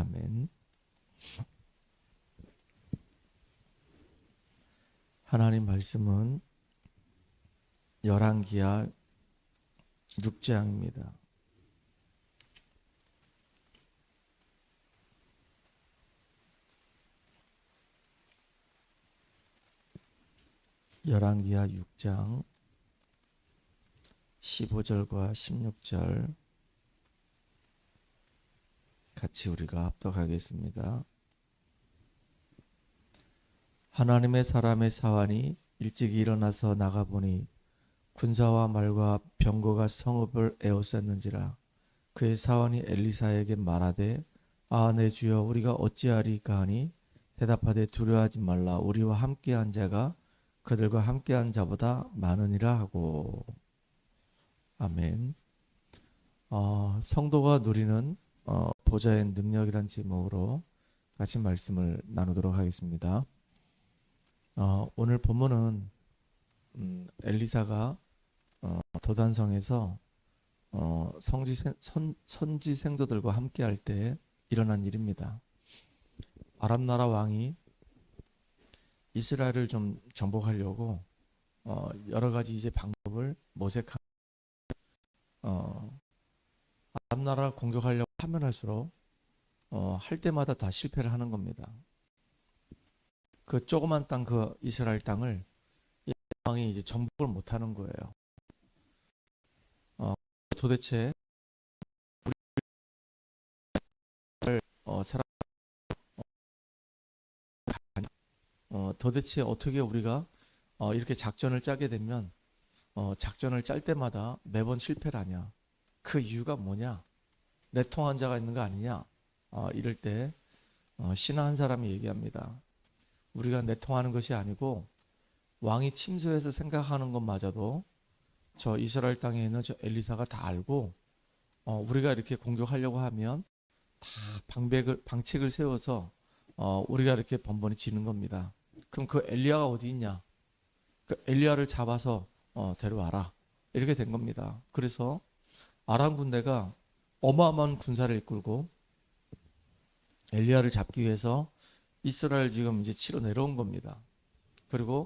아멘. 하나님 말씀은 열왕기하 6장입니다. 열왕기하 6장 15절과 16절 같이 우리가 합독하겠습니다. 하나님의 사람의 사환이 일찍 일어나서 나가보니 군사와 말과 병거가 성읍을 에워쌌는지라. 그의 사환이 엘리사에게 말하되 아 내 주여 우리가 어찌하리까 하니 대답하되 두려워하지 말라 우리와 함께한 자가 그들과 함께한 자보다 많으니라 하고. 아멘. 성도가 누리는 보좌의 능력이란 제목으로 같이 말씀을 나누도록 하겠습니다. 오늘 본문은 엘리사가 도단성에서 선지 생도들과 함께할 때 일어난 일입니다. 아람 나라 왕이 이스라엘을 좀 정복하려고 여러 가지 이제 방법을 모색한 아람 나라를 공격하려고 하면 할수록 할 때마다 다 실패를 하는 겁니다. 그 조그만 땅, 그 이스라엘 땅을 왕이 이제 정복을 못하는 거예요. 도대체 사람 도대체 어떻게 우리가 이렇게 작전을 짜게 되면 작전을 짤 때마다 매번 실패를 하냐? 그 이유가 뭐냐? 내통한 자가 있는 거 아니냐? 이럴 때 신하 한 사람이 얘기합니다. 우리가 내통하는 것이 아니고 왕이 침소해서 생각하는 것마저도 저 이스라엘 땅에 있는 저 엘리사가 다 알고 우리가 이렇게 공격하려고 하면 다 방책을 세워서 우리가 이렇게 번번이 지는 겁니다. 그럼 그 엘리야가 어디 있냐? 그 엘리야를 잡아서 데려와라. 이렇게 된 겁니다. 그래서 아람 군대가 어마어마한 군사를 이끌고 엘리야를 잡기 위해서 이스라엘 지금 이제 치러 내려온 겁니다. 그리고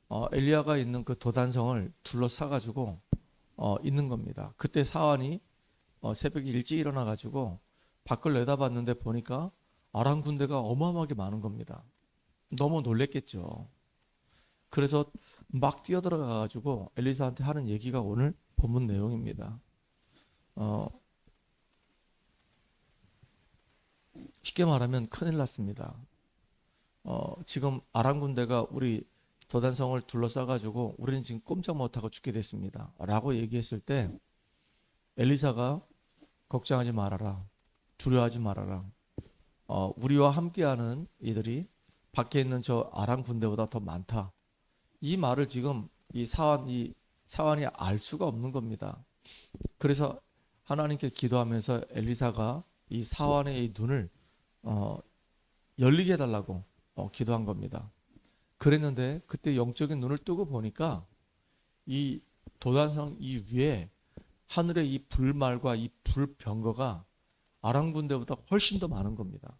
엘리야가 있는 그 도단성을 둘러싸가지고 있는 겁니다. 그때 사환이 새벽에 일찍 일어나가지고 밖을 내다봤는데 보니까 아람 군대가 어마어마하게 많은 겁니다. 너무 놀랬겠죠. 그래서 막 뛰어들어가가지고 엘리사한테 하는 얘기가 오늘 본문 내용입니다. 쉽게 말하면 큰일 났습니다. 지금 아람 군대가 우리 도단성을 둘러싸가지고 우리는 지금 꼼짝 못하고 죽게 됐습니다. 라고 얘기했을 때 엘리사가 걱정하지 말아라. 두려워하지 말아라. 우리와 함께하는 이들이 밖에 있는 저 아람 군대보다 더 많다. 이 말을 지금 이 사환이 알 수가 없는 겁니다. 그래서 하나님께 기도하면서 엘리사가 이 사환의 이 눈을 열리게 해달라고 기도한 겁니다. 그랬는데 그때 영적인 눈을 뜨고 보니까 이 도단성 이 위에 하늘의 이 불말과 이 불병거가 아람 군대보다 훨씬 더 많은 겁니다.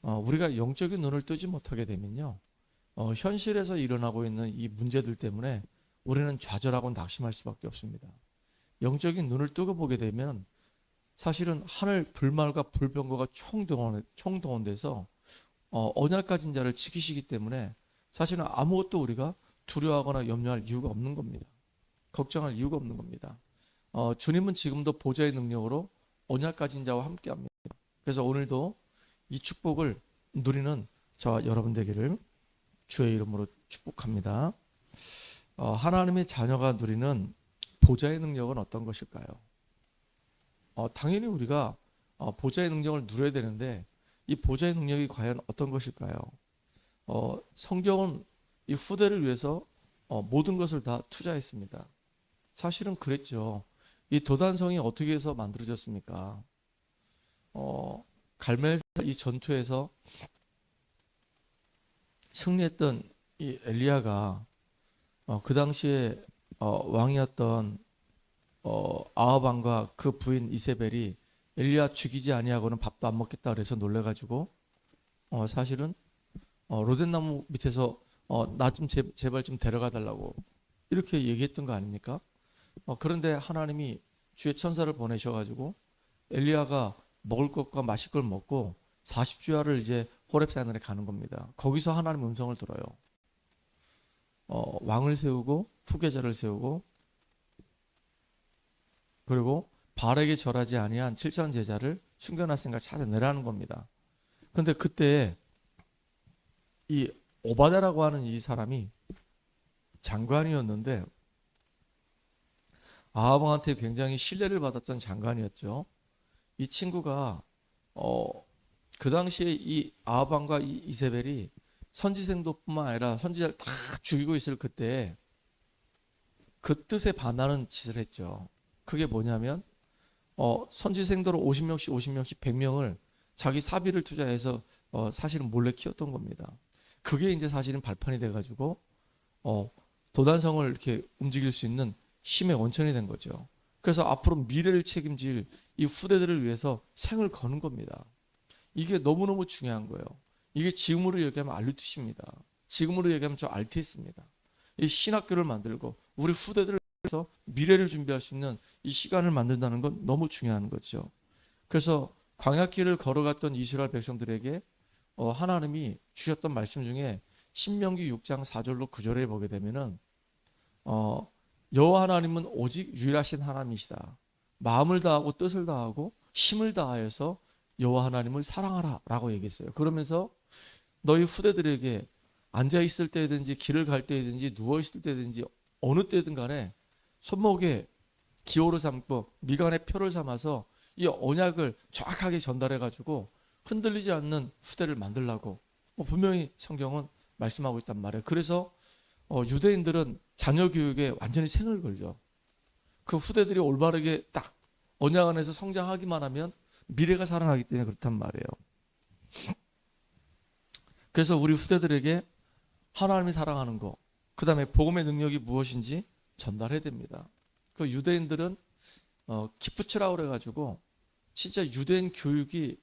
우리가 영적인 눈을 뜨지 못하게 되면요, 현실에서 일어나고 있는 이 문제들 때문에 우리는 좌절하고 낙심할 수밖에 없습니다. 영적인 눈을 뜨고 보게 되면 사실은 하늘 불말과 불병거가 총동원돼서 언약 가진 자를 지키시기 때문에 사실은 아무것도 우리가 두려워하거나 염려할 이유가 없는 겁니다. 걱정할 이유가 없는 겁니다. 주님은 지금도 보좌의 능력으로 언약 가진 자와 함께합니다. 그래서 오늘도 이 축복을 누리는 저와 여러분 되기를 주의 이름으로 축복합니다. 하나님의 자녀가 누리는 보좌의 능력은 어떤 것일까요? 당연히 우리가 보좌의 능력을 누려야 되는데 이 보좌의 능력이 과연 어떤 것일까요? 성경은 이 후대를 위해서 모든 것을 다 투자했습니다. 사실은 그랬죠. 이 도단성이 어떻게 해서 만들어졌습니까? 갈멜 이 전투에서 승리했던 이 엘리야가 그 당시에 왕이었던 아합 왕과 그 부인 이세벨이 엘리야 죽이지 아니하고는 밥도 안 먹겠다 그래서 놀래가지고 사실은 로젠나무 밑에서 나 좀 제발 좀 데려가 달라고 이렇게 얘기했던 거 아닙니까? 그런데 하나님이 주의 천사를 보내셔가지고 엘리야가 먹을 것과 마실 걸 먹고 40주야를 이제 호렙산에 가는 겁니다. 거기서 하나님의 음성을 들어요. 왕을 세우고 후계자를 세우고 그리고 바알에게 절하지 아니한 7천 제자를 숨겨놨으니까 찾아내라는 겁니다. 그런데 그때 이 오바다라고 하는 이 사람이 장관이었는데 아합왕한테 굉장히 신뢰를 받았던 장관이었죠. 이 친구가 그 당시에 이 아합왕과 이 이세벨이 선지생도뿐만 아니라 선지자를 다 죽이고 있을 그때 그 뜻에 반하는 짓을 했죠. 그게 뭐냐면 선지생도로 50명씩 50명씩 100명을 자기 사비를 투자해서 사실은 몰래 키웠던 겁니다. 그게 이제 사실은 발판이 돼가지고 도단성을 이렇게 움직일 수 있는 힘의 원천이 된 거죠. 그래서 앞으로 미래를 책임질 이 후대들을 위해서 생을 거는 겁니다. 이게 너무너무 중요한 거예요. 이게 지금으로 얘기하면 알루티시입니다. 지금으로 얘기하면 저 RTS입니다. 이 신학교를 만들고 우리 후대들을 위해서 미래를 준비할 수 있는 이 시간을 만든다는 건 너무 중요한 거죠. 그래서 광야길을 걸어갔던 이스라엘 백성들에게 하나님이 주셨던 말씀 중에 신명기 6장 4절로 9절에 보게 되면은 여호와 하나님은 오직 유일하신 하나님이시다. 마음을 다하고 뜻을 다하고 힘을 다하여서 여호와 하나님을 사랑하라 라고 얘기했어요. 그러면서 너희 후대들에게 앉아있을 때든지 길을 갈 때든지 누워있을 때든지 어느 때든 간에 손목에 기호를 삼고 미간에 표를 삼아서 이 언약을 정확하게 전달해가지고 흔들리지 않는 후대를 만들라고 분명히 성경은 말씀하고 있단 말이에요. 그래서 유대인들은 자녀 교육에 완전히 생을 걸죠. 그 후대들이 올바르게 딱 언약 안에서 성장하기만 하면 미래가 살아나기 때문에 그렇단 말이에요. 그래서 우리 후대들에게 하나님이 사랑하는 거, 그 다음에 복음의 능력이 무엇인지 전달해야 됩니다. 그 유대인들은 키푸츠라고 그래가지고 진짜 유대인 교육이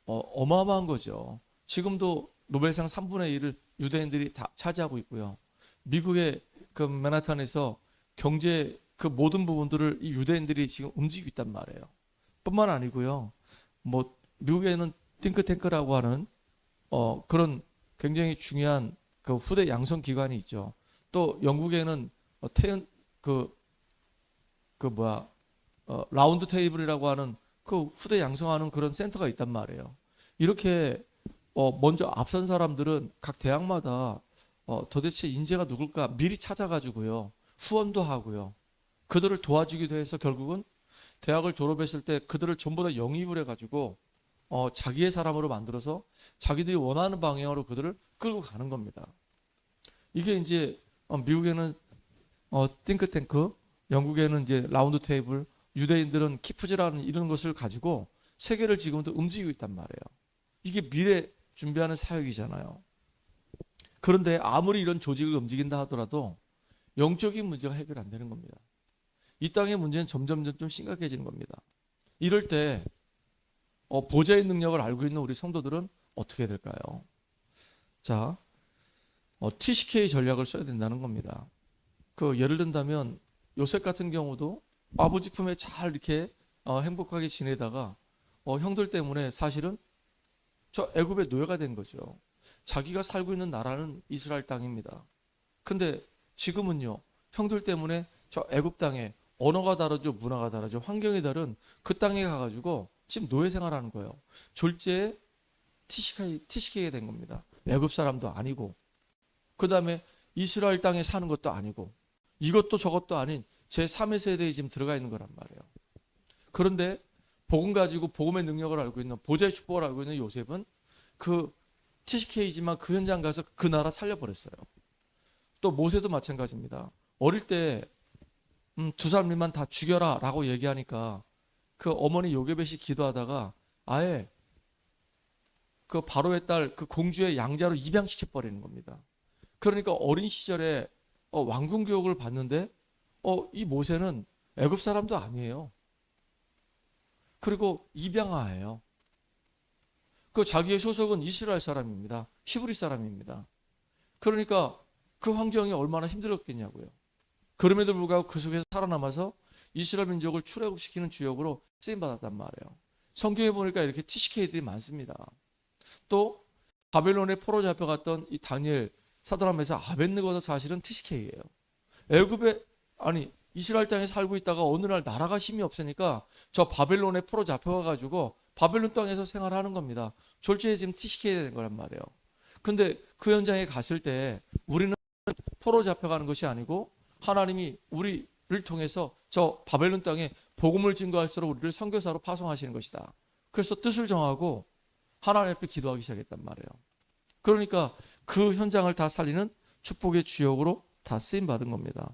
어마어마한 거죠. 지금도 노벨상 3분의 1을 유대인들이 다 차지하고 있고요. 미국의 그 맨하탄에서 경제 그 모든 부분들을 이 유대인들이 지금 움직이고 있단 말이에요. 뿐만 아니고요. 뭐 미국에는 띵크탱크라고 하는 그런 굉장히 중요한 그 후대 양성 기관이 있죠. 또 영국에는 태연 라운드 테이블이라고 하는 그 후대 양성하는 그런 센터가 있단 말이에요. 이렇게 먼저 앞선 사람들은 각 대학마다 도대체 인재가 누굴까 미리 찾아가지고요. 후원도 하고요. 그들을 도와주기도 해서 결국은 대학을 졸업했을 때 그들을 전부 다 영입을 해가지고 자기의 사람으로 만들어서 자기들이 원하는 방향으로 그들을 끌고 가는 겁니다. 이게 이제 미국에는 띵크탱크, 영국에는 이제 라운드 테이블, 유대인들은 키프즈라는 이런 것을 가지고 세계를 지금도 움직이고 있단 말이에요. 이게 미래 준비하는 사역이잖아요. 그런데 아무리 이런 조직을 움직인다 하더라도 영적인 문제가 해결 안 되는 겁니다. 이 땅의 문제는 점점 좀 심각해지는 겁니다. 이럴 때 보좌의 능력을 알고 있는 우리 성도들은 어떻게 해야 될까요? 자, TCK 전략을 써야 된다는 겁니다. 예를 든다면 요셉 같은 경우도 아버지 품에 잘 이렇게 행복하게 지내다가 형들 때문에 사실은 저 애굽의 노예가 된 거죠. 자기가 살고 있는 나라는 이스라엘 땅입니다. 근데 지금은요, 형들 때문에 저 애굽 땅에 언어가 다르죠, 문화가 다르죠, 환경이 다른 그 땅에 가가지고 지금 노예 생활하는 거예요. 졸지에 TCK가 된 겁니다. 애굽 사람도 아니고, 그 다음에 이스라엘 땅에 사는 것도 아니고, 이것도 저것도 아닌 제3의 세대에 지금 들어가 있는 거란 말이에요. 그런데 복음 가지고 복음의 능력을 알고 있는, 보좌의 축복을 알고 있는 요셉은 그 TCK지만 그 현장 가서 그 나라 살려버렸어요. 또 모세도 마찬가지입니다. 어릴 때 2살 미만 다 죽여라 라고 얘기하니까 그 어머니 요게벳이 기도하다가 아예 그 바로의 딸 그 공주의 양자로 입양시켜 버리는 겁니다. 그러니까 어린 시절에 왕궁 교육을 받는데 이 모세는 애굽 사람도 아니에요. 그리고 입양아예요. 그 자기의 소속은 이스라엘 사람입니다. 히브리 사람입니다. 그러니까 그 환경이 얼마나 힘들었겠냐고요. 그럼에도 불구하고 그 속에서 살아남아서 이스라엘 민족을 출애굽시키는 주역으로 쓰임받았단 말이에요. 성경에 보니까 이렇게 TCK들이 많습니다. 또 바벨론에 포로 잡혀갔던 이 다니엘, 사드락메사, 아벳느고도 사실은 TCK예요. 애굽에 이스라엘 땅에 살고 있다가 어느 날 나라가 힘이 없으니까 저 바벨론에 포로 잡혀가가지고 바벨론 땅에서 생활하는 겁니다. 졸지에 지금 TCK 된 거란 말이에요. 근데 그 현장에 갔을 때 우리는 포로 잡혀가는 것이 아니고 하나님이 우리를 통해서 저 바벨론 땅에 복음을 증거할수록 우리를 선교사로 파송하시는 것이다. 그래서 뜻을 정하고 하나님 앞에 기도하기 시작했단 말이에요. 그러니까 그 현장을 다 살리는 축복의 주역으로 다 쓰임받은 겁니다.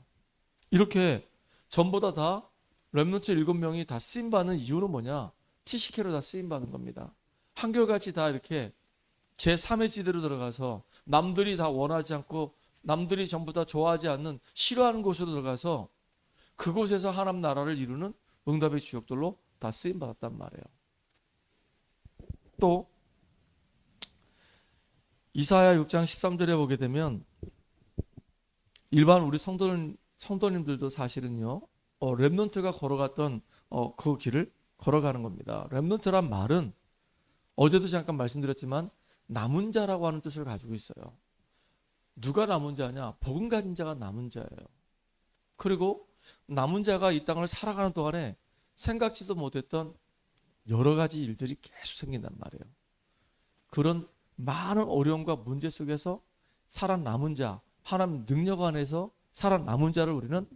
이렇게 전보다 다 렘넌트 7명이 다 쓰임받는 이유는 뭐냐? TCK로 다 쓰임받은 겁니다. 한결같이 다 이렇게 제3의 지대로 들어가서 남들이 다 원하지 않고 남들이 전부 다 좋아하지 않는 싫어하는 곳으로 들어가서 그곳에서 하나님 나라를 이루는 응답의 주역들로 다 쓰임받았단 말이에요. 또 이사야 6장 13절에 보게 되면 일반 우리 성도님들도 사실은요, 렘넌트가 걸어갔던 그 길을 걸어가는 겁니다. 렘넌트란 말은 어제도 잠깐 말씀드렸지만 남은 자라고 하는 뜻을 가지고 있어요. 누가 남은 자냐? 복음 가진 자가 남은 자예요. 그리고 남은 자가 이 땅을 살아가는 동안에 생각지도 못했던 여러 가지 일들이 계속 생긴단 말이에요. 그런 많은 어려움과 문제 속에서 살아남은 자, 하나님 능력 안에서 살아남은 자를 우리는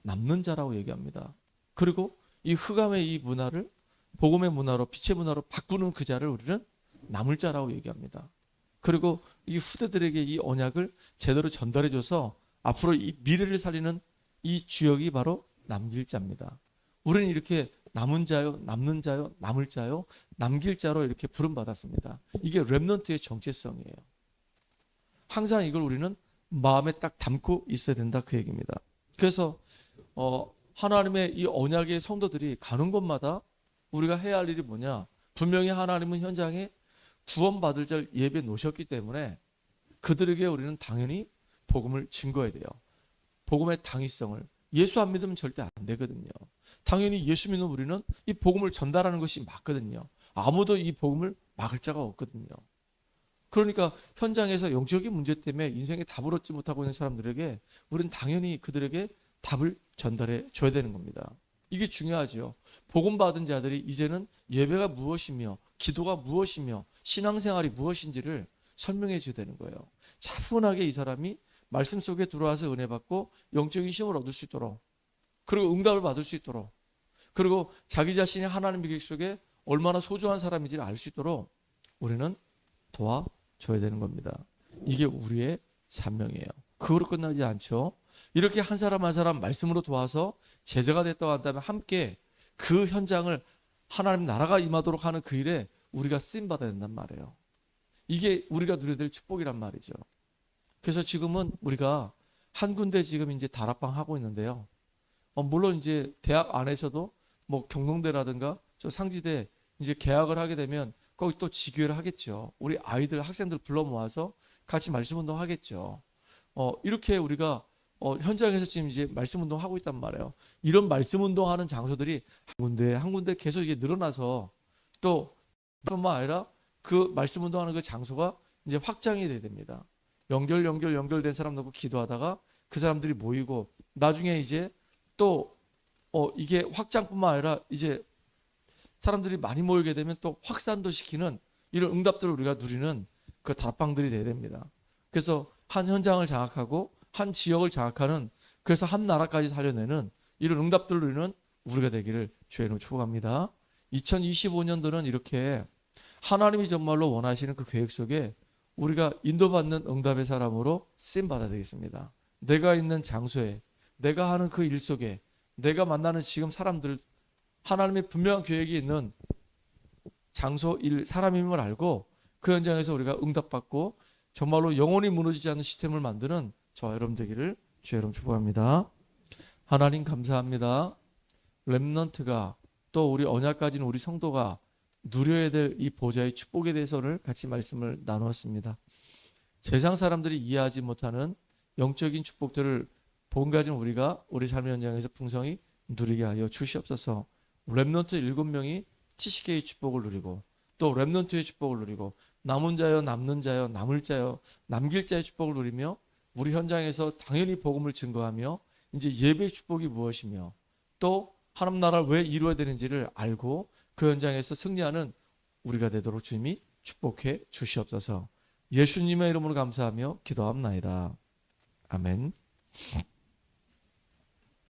남는 자라고 얘기합니다. 그리고 이 흑암의 이 문화를 복음의 문화로, 빛의 문화로 바꾸는 그 자를 우리는 남을 자라고 얘기합니다. 그리고 이 후대들에게 이 언약을 제대로 전달해줘서 앞으로 이 미래를 살리는 이 주역이 바로 남길 자입니다. 우리는 이렇게 남은 자요, 남는 자요, 남을 자요, 남길 자로 이렇게 부름받았습니다. 이게 렘넌트의 정체성이에요. 항상 이걸 우리는 마음에 딱 담고 있어야 된다, 그 얘기입니다. 그래서 하나님의 이 언약의 성도들이 가는 곳마다 우리가 해야 할 일이 뭐냐? 분명히 하나님은 현장에 구원받을 자를 예배해 놓으셨기 때문에 그들에게 우리는 당연히 복음을 증거해야 돼요. 복음의 당위성을. 예수 안 믿으면 절대 안 되거든요. 당연히 예수 믿는 우리는 이 복음을 전달하는 것이 맞거든요. 아무도 이 복음을 막을 자가 없거든요. 그러니까 현장에서 영적인 문제 때문에 인생에 답을 얻지 못하고 있는 사람들에게 우리는 당연히 그들에게 답을 전달해 줘야 되는 겁니다. 이게 중요하죠. 복음 받은 자들이 이제는 예배가 무엇이며 기도가 무엇이며 신앙생활이 무엇인지를 설명해 줘야 되는 거예요. 차분하게 이 사람이 말씀 속에 들어와서 은혜 받고 영적인 힘을 얻을 수 있도록, 그리고 응답을 받을 수 있도록, 그리고 자기 자신이 하나님의 계획 속에 얼마나 소중한 사람인지를 알 수 있도록 우리는 도와줘야 되는 겁니다. 이게 우리의 사명이에요. 그거로 끝나지 않죠. 이렇게 한 사람 한 사람 말씀으로 도와서 제자가 됐다고 한다면 함께 그 현장을 하나님 나라가 임하도록 하는 그 일에 우리가 쓰임받아야 된단 말이에요. 이게 우리가 누려야 될 축복이란 말이죠. 그래서 지금은 우리가 한 군데 지금 이제 다락방 하고 있는데요. 물론 이제 대학 안에서도 뭐 경동대라든가 저 상지대 이제 개학을 하게 되면 거기 또 지교회를 하겠죠. 우리 아이들 학생들 불러 모아서 같이 말씀 운동 하겠죠. 이렇게 우리가 현장에서 지금 이제 말씀 운동 하고 있단 말이에요. 이런 말씀 운동 하는 장소들이 한 군데 계속 이게 늘어나서 또 뿐만 아니라 그 말씀 운동 하는 그 장소가 이제 확장이 돼야 됩니다. 연결된 사람 놓고 기도하다가 그 사람들이 모이고 나중에 이제 또 이게 확장뿐만 아니라 이제 사람들이 많이 모이게 되면 또 확산도 시키는 이런 응답들을 우리가 누리는 그 다락방들이 돼야 됩니다. 그래서 한 현장을 장악하고 한 지역을 장악하는, 그래서 한 나라까지 살려내는 이런 응답들을 누리는 우리가 되기를 주의 이름으로 축복합니다. 2025년도는 이렇게 하나님이 정말로 원하시는 그 계획 속에 우리가 인도받는 응답의 사람으로 쓰임받아야 되겠습니다. 내가 있는 장소에, 내가 하는 그 일 속에, 내가 만나는 지금 사람들, 하나님의 분명한 계획이 있는 장소, 일, 사람임을 알고 그 현장에서 우리가 응답받고 정말로 영원히 무너지지 않는 시스템을 만드는 저와 여러분 되기를 주의 이름으로 축복합니다. 하나님 감사합니다. 렘넌트가 또 우리 언약 가진 우리 성도가 누려야 될 이 보좌의 축복에 대해서를 같이 말씀을 나누었습니다. 세상 사람들이 이해하지 못하는 영적인 축복들을 본 가진 우리가 우리 삶의 현장에서 풍성히 누리게 하여 주시옵소서. 렘넌트 7명이 70개의 축복을 누리고 또 렘넌트의 축복을 누리고 남은 자여 남는 자여 남을 자여 남길 자의 축복을 누리며 우리 현장에서 당연히 복음을 증거하며 이제 예배의 축복이 무엇이며 또 하나님 나라를 왜 이루어야 되는지를 알고 그 현장에서 승리하는 우리가 되도록 주님이 축복해 주시옵소서. 예수님의 이름으로 감사하며 기도합나이다. 아멘.